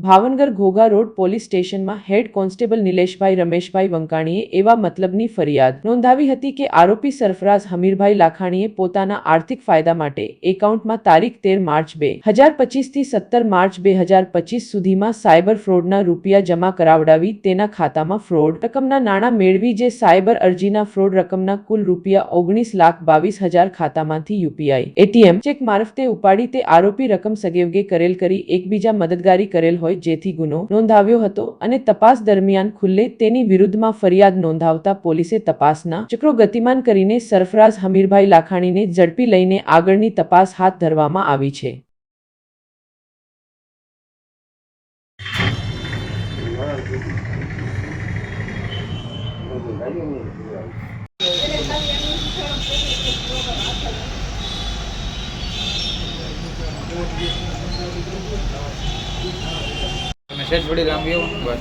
Bhavnagar Ghogha road police સ્ટેશનમાં head constable નિલેશભાઈ રમેશભાઈ વંકાણીએ એવા મતલબની ફરિયાદ નોંધાવી હતી કે આરોપી સરફરાઝ હમીરભાઈ લાખાણીએ પોતાના આર્થિક ફાયદા માટે એકાઉન્ટમાં તારીખ 13 માર્ચ 2025 થી 17 માર્ચ 2025 સુધીમાં સાયબર ફ્રોડના રૂપિયા જમા કરાવડાવી તેના ખાતામાં ફ્રોડ રકમના નાણાં મેળવી જે સાયબર અરજીના ફ્રોડ રકમના કુલ રૂપિયા 19,22,000 ખાતામાંથી યુપીઆઈ એટીએમ ચેક મારફતે ઉપાડી તે આરોપી રકમ સગેવગે કરેલ કરી એકબીજા મદદગારી કરેલ હોય જેથી ગુનો નોંધાવ્યો હતો અને તપાસ દરમિયાન ખુલ્લે તેની વિરુદ્ધમાં ફરિયાદ નોંધાવતા પોલીસે તપાસના ચક્રો ગતિમાન કરીને સરફરાઝ હમીરભાઈ લાખાણીને ઝડપી લઈને આગળની તપાસ હાથ ધરવામાં આવી છે। मैसेज बड़ी लंबी हो बस